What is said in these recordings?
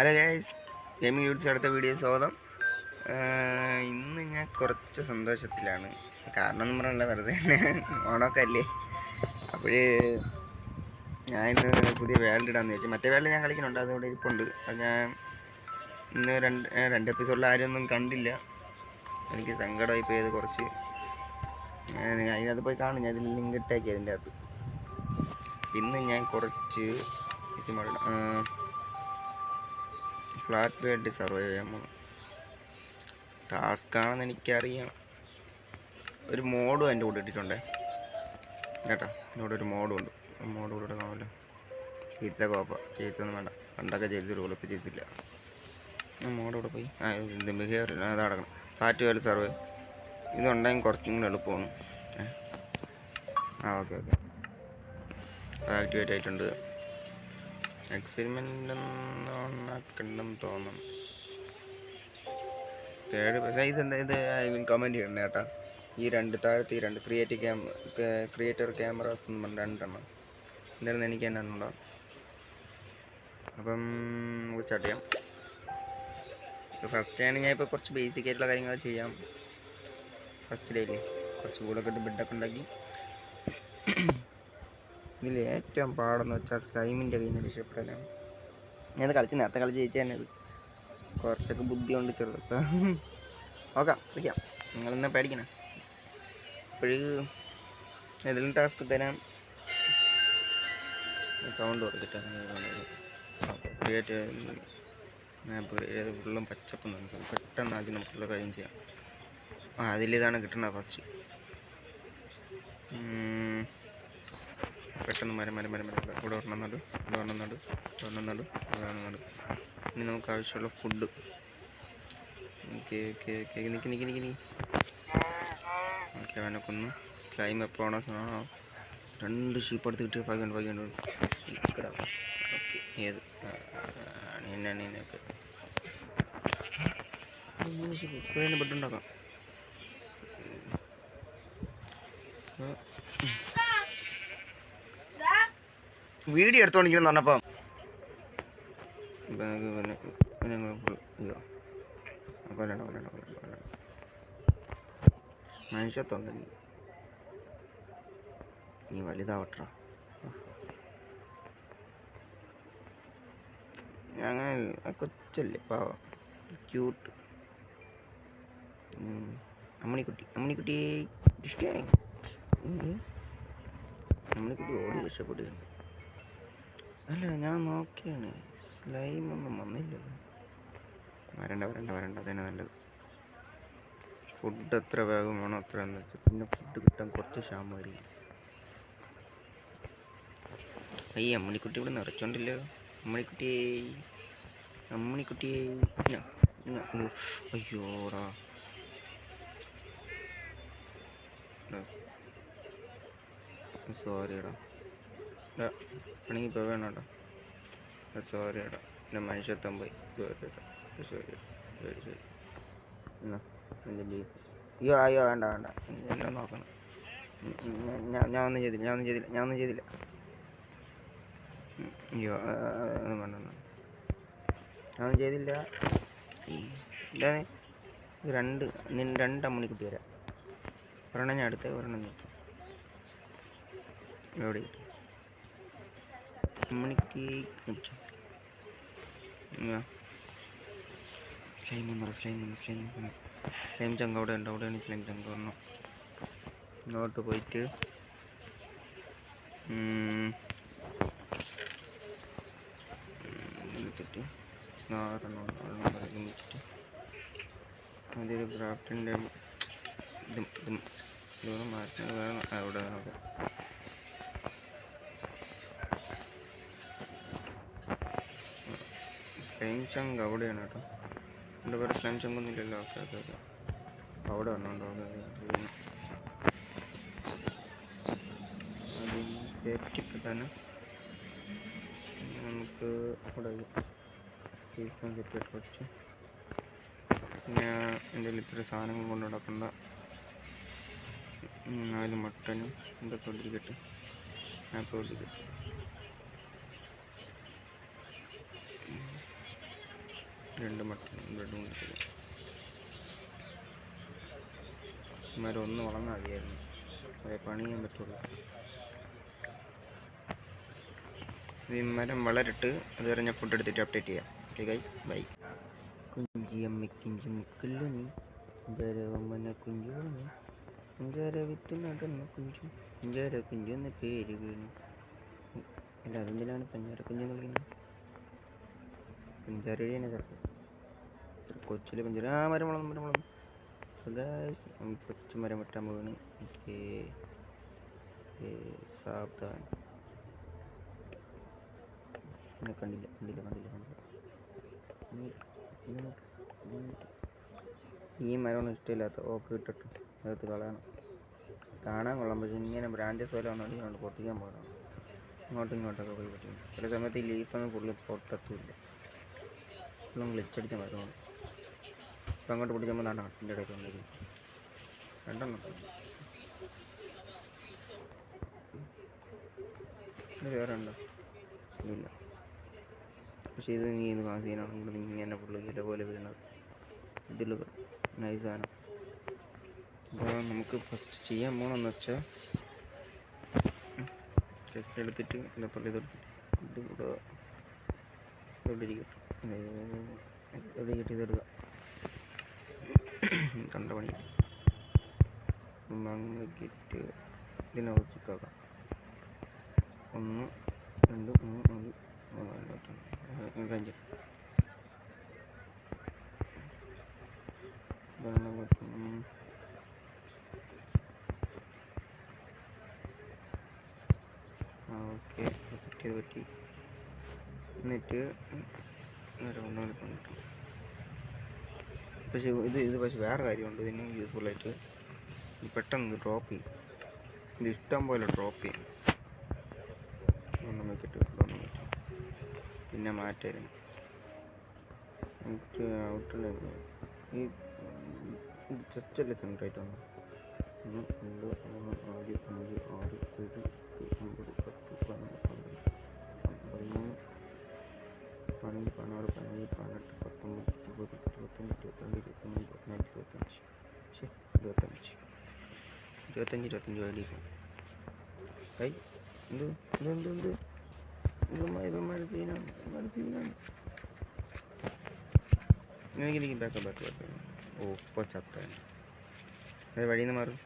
Hello guys, gaming YouTubes അടുത്ത video സ്വാഗതം. ഇന്ന് ഞാൻ കുറച്ച് സന്തോഷത്തിലാണ്. കാരണം എന്ന് പറഞ്ഞാൽ വെറുതെ ഓണമൊക്കെ അല്ലേ. അപ്പോൾ ഞാൻ ഇന്ന് പുതിയ വേൾഡ് ഇടാമെന്ന് വെച്ചാൽ മറ്റേ വേൾഡ് ഞാൻ കളിക്കുന്നുണ്ട്, അതുകൊണ്ട് ഇരിപ്പുണ്ട്. അത് ഞാൻ ഇന്ന് രണ്ട് എപ്പിസോഡിൽ ആരൊന്നും കണ്ടില്ല. എനിക്ക് സങ്കടമായി പോയത് കുറച്ച്. അതിനകത്ത് പോയി കാണും, ഞാൻ ഇതിൽ ലിങ്ക് ഇട്ടേക്കി അതിൻ്റെ അകത്ത്. ഇന്ന് ഞാൻ കുറച്ച് ഫ്ലാറ്റ് വേൾഡ് സർവൈവ് ചെയ്യാൻ പോകുന്നു. ടാസ്ക്കാണെന്ന് എനിക്കറിയാം. ഒരു മോഡും എൻ്റെ കൂടെ ഇട്ടിട്ടുണ്ടേ കേട്ടോ. ഇവിടെ ഒരു മോഡും ഉണ്ട്. മോഡ് കൂടെ കാണുമല്ലോ. ചീത്ത കോപ്പ, ചീത്തൊന്നും വേണ്ട. പണ്ടൊക്കെ ചെയ്തിട്ട് ഇപ്പോൾ ചെയ്തില്ല. മോഡ് കൂടെ പോയി ഇത് ബിഹേവിയർ അത് നടക്കണം. ഫ്ലാറ്റ് വേൾഡ് സർവൈവ് ഇതുണ്ടെങ്കിൽ കുറച്ചും കൂടെ എളുപ്പമാണ്. ഓക്കെ അത് ആക്ടിവേറ്റ് ആയിട്ടുണ്ട്. എക്സ്പെരിമെൻ്റ് ഉണ്ടാക്കണ്ടെന്ന് തോന്നുന്നു. ഇതെന്താ ഇത് കമൻറ്റ് ചെയ്യണേ കേട്ടോ. ഈ താഴത്തെ ഈ രണ്ട് ക്രിയേറ്റർ ക്യാമറാസ് എന്ന് പറഞ്ഞ രണ്ടെണ്ണം എന്തായിരുന്നു എനിക്ക് തന്നെ ഉണ്ടോ. അപ്പം നമുക്ക് സ്റ്റാർട്ട് ചെയ്യാം. ഫസ്റ്റ് ആണ് ഞാൻ ഇപ്പോൾ കുറച്ച് ബേസിക് ആയിട്ടുള്ള കാര്യങ്ങൾ ചെയ്യാം. ഫസ്റ്റ് ഡേയിൽ കുറച്ച് കൂടൊക്കെ ഇട്ട് ബെഡൊക്കെ ഉണ്ടാക്കി. ഇതിൽ ഏറ്റവും പാടെന്ന് വെച്ചാൽ സ്ലൈമിൻ്റെ കയ്യിൽ നിന്ന് രക്ഷപ്പെടാനാണ്. ഞാനത് നേരത്തെ കളിച്ച് ജയിച്ചു തന്നെ. അത് കുറച്ചൊക്കെ ബുദ്ധി കൊണ്ട് ചെറുതൊക്കെ നോക്കാം, കളിക്കാം. നിങ്ങളിന്ന് പേടിക്കണം. അപ്പോഴും ഏതെങ്കിലും ടാസ്ക് തരാം. സൗണ്ട് കുറച്ചിട്ട് ക്രിയേറ്റ് മാപ്പ് ഫുള്ളും പച്ചപ്പൊന്നും പെട്ടെന്ന് ആദ്യം നമുക്കുള്ള കാര്യം ചെയ്യാം. അതിലിതാണ് കിട്ടണത് ഫസ്റ്റ്. പെട്ടെന്ന് മരം ഇവിടെ ഒരെണ്ണം നട്. ഇനി നമുക്ക് ആവശ്യമുള്ള ഫുഡ്. നിൽക്കി ഓക്കെ. അവനൊക്കെ ഒന്ന് സ്ലൈം എപ്പോഴാണോ 2 ഷീപ്പ് എടുത്ത് കിട്ടിയ 500 ഓക്കെ. ഏത് അണീനൊക്കെ ഇപ്പോഴേ ബെഡുണ്ടാക്കാം. വീഡിയോ എടുത്തോണ്ടിരിക്കുന്നു പറഞ്ഞപ്പോൾ മനുഷ്യത്തുണ്ട്. നീ വലുതാവട്ടെ. അങ്ങനെ കൊച്ചല്ലേ, പാവം ക്യൂട്ട് അമ്മണിക്കുട്ടി ഇഷ്ടമായി. അമ്മണിക്കുട്ടി ഓടി രക്ഷപ്പെട്ടിരുന്നു. അല്ല, ഞാൻ നോക്കിയാണ്, സ്ലൈമൊന്നും വന്നില്ലല്ലോ. വരണ്ട അതന്നെ നല്ലത്. ഫുഡ് എത്ര വേഗം വേണോ അത്ര എന്ന് വെച്ചാൽ പിന്നെ ഫുഡ് കിട്ടാൻ കുറച്ച് ക്ഷാമമായിരിക്കും. അമ്മണിക്കുട്ടി ഇവിടെ നിറച്ചോണ്ടില്ലോ. അമ്മണിക്കുട്ടിയെ അയ്യോടാ. സോറിയടാ, ആണെങ്കിൽ ഇപ്പോൾ വേണോടാ. സോറിയടാ, എൻ്റെ മനുഷ്യത്വം പോയി. സോറി. എൻ്റെ ബീഫ്. അയ്യോ വേണ്ട എല്ലാം നോക്കണം. ഞാൻ ഒന്നും ചെയ്തില്ല. അയ്യോ ഒന്നും വേണ്ട, ഞാനൊന്നും ചെയ്തില്ല. ഇതാണ് 2 അമ്മണിക്കുട്ടി വരാം. ഒരെണ്ണം ഞാൻ അടുത്ത ഒരെണ്ണം നോക്കി. എവിടെ അമ്മണിക്ക് സ്ലൈം ചങ്ക അവിടെയാണ് സ്ലൈം ചങ്ക ഒരെണ്ണം. ഇങ്ങോട്ട് പോയിട്ട് എടുത്തിട്ട് വെച്ചിട്ട് അതൊരു ക്രാഫ്റ്റിൻ്റെ ഇതൊന്ന് മാറ്റുന്നത് വേണം. അവിടെ നോക്കാം. സ്ലൈം ചങ്ക് അവിടെയാണ് കേട്ടോ. എൻ്റെ പേര് സ്ലൈം ചങ്കൊന്നും ഇല്ലല്ലോ. ഓക്കെ അവിടെ വരണുണ്ടോ? സേഫ്റ്റി പ്രധാനം. നമുക്ക് അവിടെ സെറ്റ് വെച്ച് പിന്നെ എൻ്റെ കയ്യിൽ ഇത്ര സാധനങ്ങൾ കൊണ്ട് നടക്കണ്ട. അതിൽ മട്ടനും ഇതൊക്കെ ഒട്ടിരിക്കട്ടെ. ആപ്പ് ഒട്ടിക്കട്ടെ. 2 മട്ടൺ ബ്രെഡും കൊടുത്തത്. മരം ഒന്ന് വളർന്നാൽ മതിയായിരുന്നു, അതേ പണി ചെയ്യാൻ പറ്റുള്ളൂ. ഈ മരം വളരട്ട്, അതുവരെ ഞാൻ ഫുഡ് എടുത്തിട്ട് അപ്ഡേറ്റ് ചെയ്യാം. Okay guys, bye. കുഞ്ചിയമ്മക്കിഞ്ചി മുക്കല്ലോ നീ, കുഞ്ചാരവമ്മനെ കുഞ്ചു നീ, കുഞ്ചാര വിറ്റ് നടന്ന കുഞ്ചു, കുഞ്ചാര കുഞ്ചു എന്ന പേര് വീണു. അല്ല, അതെന്തിനാണ് പഞ്ചാര കുഞ്ചു കളിക്കുന്നത്? പഞ്ചാര വഴിയാണ് കൊച്ചിലെ പഞ്ചാര. ആ മരം വളർന്നു. ഫസ്റ്റ് മരം വെട്ടാൻ പോവാണ്. സാവധാനം. കണ്ടില്ല. ഈ മരമൊന്നും ഇഷ്ടമില്ലാത്ത ഓക്ക് ഇട്ടിട്ട് അകത്ത് കളയണം. കാണാൻ കൊള്ളാം, പക്ഷെ ഇങ്ങനെ ബ്രാഞ്ചസ് പോലെ വന്നുകൊണ്ട് പൊട്ടിക്കാൻ പോകണം. ഇങ്ങോട്ടൊക്കെ പോയി പറ്റും. ചില സമയത്ത് ഈ ലീഫൊന്നും ഫുള്ള് പൊട്ടത്തുമില്ല, ഫുള്ളും ഗ്ലിച്ചടിച്ച മരമാണ്. ഇപ്പം അങ്ങോട്ട് പൊട്ടിക്കുമ്പോൾ നാളെ ഹട്ടിൻ്റെ ഇടയ്ക്ക് വന്നിരിക്കും. രണ്ടെണ്ണം വേറെ ഉണ്ടോ? ഇല്ല. പക്ഷേ ഇത് നീ ഇത് സീനാണെങ്കിൽ ഇങ്ങനെ ഫുള്ള് ഇല പോലെ വീണത്. ഇതിൽ നൈസ് സാധനം. അപ്പോൾ നമുക്ക് ഫസ്റ്റ് ചെയ്യാൻ പോകണമെന്ന് വെച്ചാൽ ജസ്റ്റ് എടുത്തിട്ട് ഇതെടുത്തിട്ട് ഇത് കൂടെ ഇതെടുക്കുക. കണ്ട പണി മങ്ങിട്ട് ഇതിനകത്തേക്കാക്കാം. 1 2 3 4 5 ഓക്കെ, പറ്റി. എന്നിട്ട് പക്ഷേ ഇത് വേറെ കാര്യമുണ്ട്. ഇതിന് യൂസ്ഫുള്ളായിട്ട് പെട്ടെന്ന് ഡ്രോപ്പ് ചെയ്യും. ഇത് ഇഷ്ടം പോലെ ഡ്രോപ്പ് ചെയ്യും. ഒന്നും വെച്ചിട്ട് പിന്നെ മാറ്റായിരുന്നു. എന്നിട്ട് ഔട്ടിലേക്ക് ഈ ജസ്റ്റ് അല്ലേ സെൻട്രായിട്ട് വന്നു. 1 2 3 4 5 6 7 8 9 10 11 12 13 14 15 18 19 20 21 22 23 24 25 25 വേണ്ടി കൈ എന്ത് സീനാണ്. എനിക്ക് ബാക്ക്. ഓ, ഇപ്പോൾ ചത്താണ്. അത് വഴിയിൽ നിന്ന് മാറും.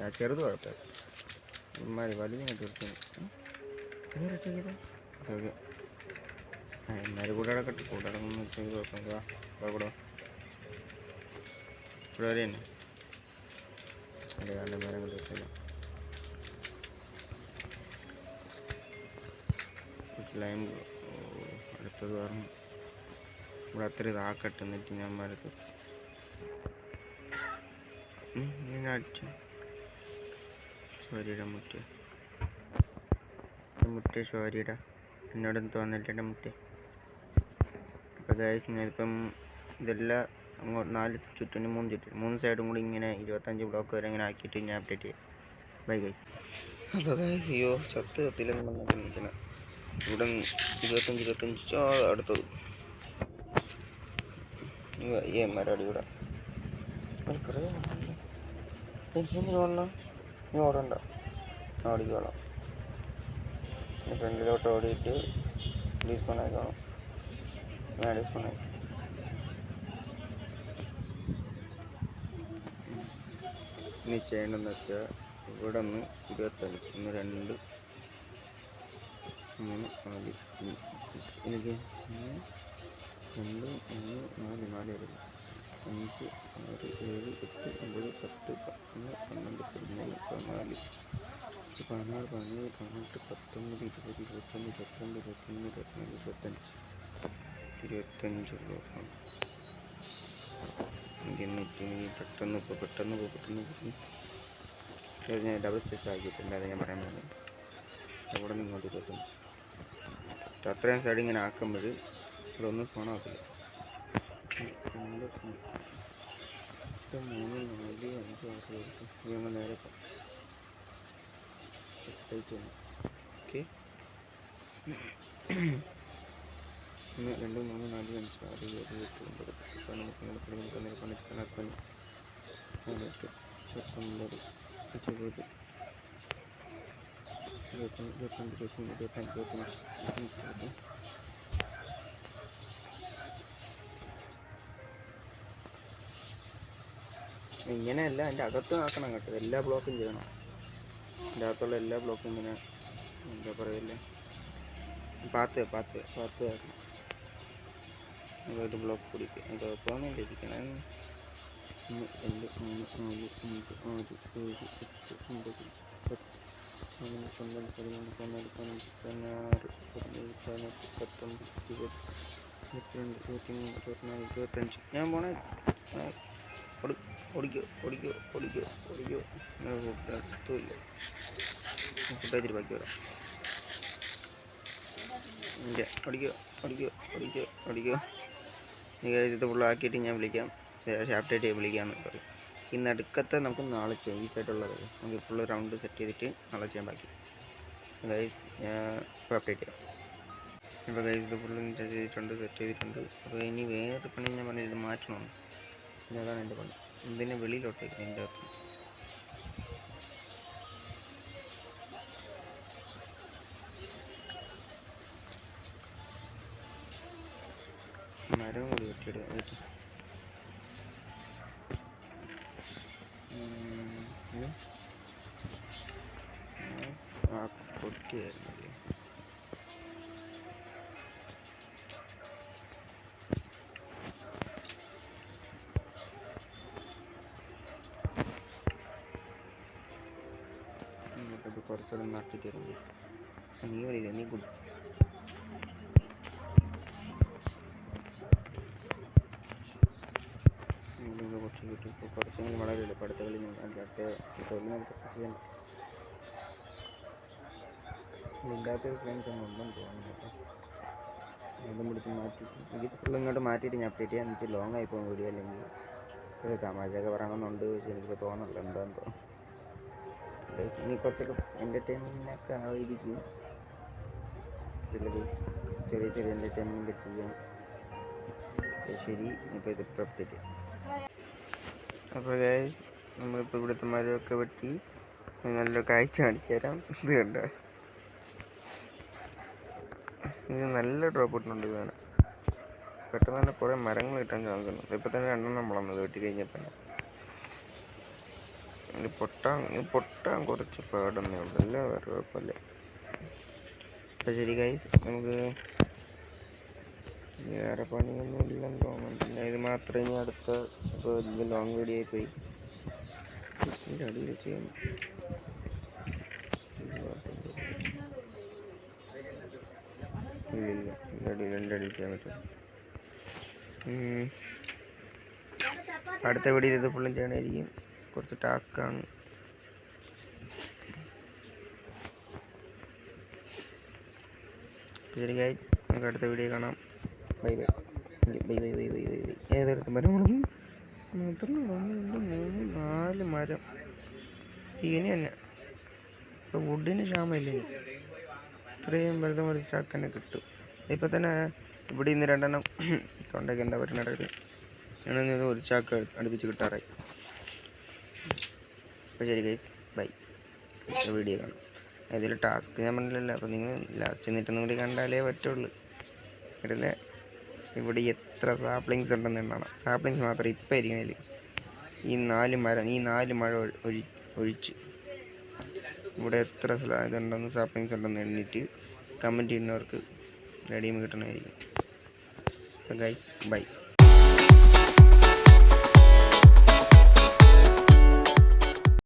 ആ ചെറുത് കുഴപ്പമില്ല, വലുതിനെ തീർച്ചയായും. ഓക്കെ, എന്നാലും കൂടെ അടക്കട്ടെ. കൂടെ അടങ്ങുന്ന വെച്ചാൽ കുഴപ്പമില്ല. കൂടെ വരെ തന്നെ അല്ലേ, കാരണം മരങ്ങൾ തീർച്ചയായും സ്ലൈം. അടുത്തത് പറഞ്ഞു ഇവിടെ അത്ര ഇതാക്കട്ടെ. എന്നിട്ട് ഞാൻ മരത്ത് അടിച്ചു. സോരിയുടെ മുറ്റേ സോരിയുടെ എന്നോടൊന്നും തോന്നില്ല മുറ്റേ. അപ്പോൾ ഗൈസ്, ഞാനിപ്പം ഇതെല്ലാം അങ്ങോട്ട് 4 ചുറ്റും 3 സൈഡും കൂടി ഇങ്ങനെ 25 ബ്ലോക്ക് വരെ ഇങ്ങനെ ആക്കിയിട്ട് ഞാൻ അപ്ഡേറ്റ് ചെയ്യാം. Bye guys. അപ്പോൾ ഗൈസ്, അയ്യോ കത്തില്ലെന്ന് പറഞ്ഞിട്ട് നിൽക്കണം. ഇവിടെ 25 അടുത്തത് മരടി. ഇവിടെ കുറേ എന്തിനു ഓടണം? നീ ഓടണ്ട, ഓടിക്കോളാം. ഫ്രണ്ടിലോട്ട് ഓടിയിട്ട് ഡിസ്പോൺ ആയിക്കോളാം. ഞാൻ ഡിസ്പോൺ ആയി. ഇനി ചെയ്യണമെന്ന് വെച്ചാൽ ഇവിടെ നിന്ന് 25 1 2 3 4 എനിക്ക് 2 3 4 4 വരും. 5 6 7 8 9 10 11 12 13 14 16 17 18 19 20 21 22 23 24 25 ബ്ലോക്കാണ്. എന്നിട്ട് പെട്ടെന്ന് ഞാൻ ഡബിൾ സ്റ്റിച്ച് ആക്കിയിട്ടുണ്ട്. അത് ഞാൻ പറയാൻ പോകുന്നത് അവിടെ നിന്ന് ഇങ്ങോട്ട് 25 അത്രയും സൈഡ് ഇങ്ങനെ ആക്കുമ്പോൾ ഇതൊന്നും സ്പോണാകത്തില്ല. 2 3 4 5 6 7 ഞങ്ങൾ നേരെ ഓക്കെ. 1 2 3 4 5 6 7 8 9 10 11 12 13 14 15 16 17 18 19 ഇങ്ങനെയല്ല അതിൻ്റെ അകത്ത് ആക്കണം കേട്ടോ. എല്ലാ ബ്ലോക്കും ചെയ്യണം. അതിൻ്റെ അകത്തുള്ള എല്ലാ ബ്ലോക്കും ഇങ്ങനെ എന്താ പറയല്ലേ പാത്ത് ആക്കണം. അതൊരു ബ്ലോക്ക് പിടിക്കുക. അത് കുഴപ്പമൊന്നുമില്ല ഇരിക്കണം. 1 2 3 4 5 6 7 8 9 10 11 12 13 14 15 16 17 18 19 20 21 22 23 24 25. ഞാൻ പോണേ ഓടിക്കോ എത്തൂല്ല. ഫുഡ് ബാക്കി വരാം. ഓടിക്കോ. ഇത് ഫുള്ളാക്കിയിട്ട് ഞാൻ വിളിക്കാം. അപ്ഡേറ്റ് ചെയ്ത് വിളിക്കാമെന്ന് പറയും. ഈ നടുക്കത്തെ നമുക്ക് നാളെ ചെയ്യാം. ഈ സൈഡുള്ളത് നമുക്ക് ഫുള്ള് റൗണ്ട് സെറ്റ് ചെയ്തിട്ട് നാളെ ചെയ്യാൻ ബാക്കി. ഗൈസ് ഞാൻ ഇപ്പോൾ അപ്ഡേറ്റ് ചെയ്യാം. ഇപ്പോൾ ഗൈസ് ഇത് ഫുള്ള് സെറ്റ് ചെയ്തിട്ടുണ്ട്. അപ്പോൾ ഇനി വേറെ പണി ഞാൻ പറഞ്ഞത് ഇത് മാറ്റണം. പിന്നെ അതാണ് എൻ്റെ പണി. ഇതിനെ വെളിയിലോട്ട് വയ്ക്കും. എൻ്റെ അകത്ത് മരവും കൂടി വെട്ടിയിടുക. പൊട്ടിയായിരുന്നല്ലേ. അത് കുറച്ചുകൂടെ നട്ടിട്ട് വരുന്നത് നീ വരിക. നീ കുടി. കുറച്ച് കിട്ടും. ഇപ്പോൾ കുറച്ചെങ്കിലും വളരില്ല. ഇപ്പോൾ അടുത്ത കളി അടുത്ത തൊഴിലിനടുത്ത് ചെയ്യാൻ ഇല്ലാത്തൊരു ഫ്രണ്ട്സ് ഒന്നും ഉണ്ടെന്ന് തോന്നുന്നു കേട്ടോ. അതും പിടിച്ച് മാറ്റിയിട്ട് ഇത് ഫുള്ള് ഇങ്ങോട്ട് മാറ്റിയിട്ട് ഞാൻ അപ്ഡേറ്റ് ചെയ്യാൻ. എനിക്ക് ലോങ് ആയി പോകും വീഡിയോ. അല്ലെങ്കിൽ ഒരു തമാശയൊക്കെ പറയണമെന്നുണ്ട്. എനിക്കിപ്പോൾ തോന്നുന്നില്ല എന്താണെന്ന് തോന്നുന്നു. ഇനി കുറച്ചൊക്കെ എൻ്റർടൈൻമെൻറ്റിനൊക്കെ ആയിരിക്കും. ചെറിയ എൻ്റർടൈൻമെൻറ്റ് ചെയ്യാം. ശരി, ഇപ്പോൾ ഇത് അപ്ഡേറ്റ് ചെയ്യാം. അപ്പോൾ ഗൈസ് നമ്മളിപ്പോൾ ഇവിടുത്തെ മരമൊക്കെ വെട്ടി നല്ല കാഴ്ച കാണിച്ചു തരാം. ഇത് കണ്ടോ, ഇത് നല്ല ഡ്രോപ്പ് ഇട്ടുണ്ട്. ഇതാണ് പെട്ടെന്ന് തന്നെ കുറേ മരങ്ങൾ കിട്ടാൻ ചാൻസ് ഉണ്ട്. ഇപ്പോൾ തന്നെ 2 നമ്മളൊന്നത് വെട്ടി കഴിഞ്ഞപ്പോൾ ഇത് പൊട്ടാൻ കുറച്ച് പാടന്നേ ഉള്ളൂ. എല്ലാം വേറെ കുഴപ്പമില്ല. അപ്പോൾ ശരി ഗൈസ്, നമുക്ക് വേറെ പണിയൊന്നും ഇല്ലെന്ന് തോന്നുന്നില്ല. ഇത് മാത്രമേ ഇനി അടുത്ത ഇപ്പോൾ ഇത് ലോങ് വീഡിയോ ആയി പോയി. ഇതിൻ്റെ അടിയിൽ ചെയ്യാൻ ഇല്ലില്ല. എൻ്റെ അടിയിൽ ചെയ്യാൻ പറ്റും. അടുത്ത വീഡിയോയിൽ ഇത് ഫുള്ളും ചെയ്യണമായിരിക്കും. കുറച്ച് ടാസ്ക്കാണ്. ശരി ഗൈസ്, നമുക്ക് അടുത്ത വീഡിയോ കാണാം. ബൈ. ഏതെടുത്ത് മരങ്ങളും 1 2 3 4 മരം ഇനി തന്നെ. ഇപ്പോൾ വുഡിന് ക്ഷാമമില്ല. ഇത്രയും വെറുതെ ഒരു സ്റ്റാക്ക് തന്നെ കിട്ടും. ഇപ്പം തന്നെ ഇവിടെ നിന്ന് 2 എണ്ണം തൊണ്ടയ്ക്ക് എന്താ പറ്റുന്ന ഞാനത് ഒരു ചാക്ക് അടുപ്പിച്ച് കിട്ടാറായി. അപ്പോൾ ശരി ഗൈസ്, ബൈ. വീഡിയോ കാണാം. അതിൽ ടാസ്ക് ഞാൻ പറഞ്ഞില്ലല്ലോ. അപ്പോൾ നിങ്ങൾ ലാസ്റ്റ് എന്നിട്ടൊന്നും കൂടി കണ്ടാലേ പറ്റുള്ളൂ. ഇടല്ലേ ഇവിടെ എത്ര സാപ്ലിങ്സ് ഉണ്ടെന്ന് എണ്ണണം. സാപ്ലിങ്സ് മാത്രം ഇപ്പം ഇരിക്കണേൽ ഈ 4 മഴ ഒഴിച്ച് ഇവിടെ എത്ര ഇതുണ്ടെന്ന് സാപ്ലിങ്സ് ഉണ്ടെന്ന് എണ്ണിയിട്ട് കമൻറ്റ് ചെയ്യുന്നവർക്ക് റെഡിയും കിട്ടണമായിരിക്കും. അപ്പോൾ ഗൈസ് ബൈ.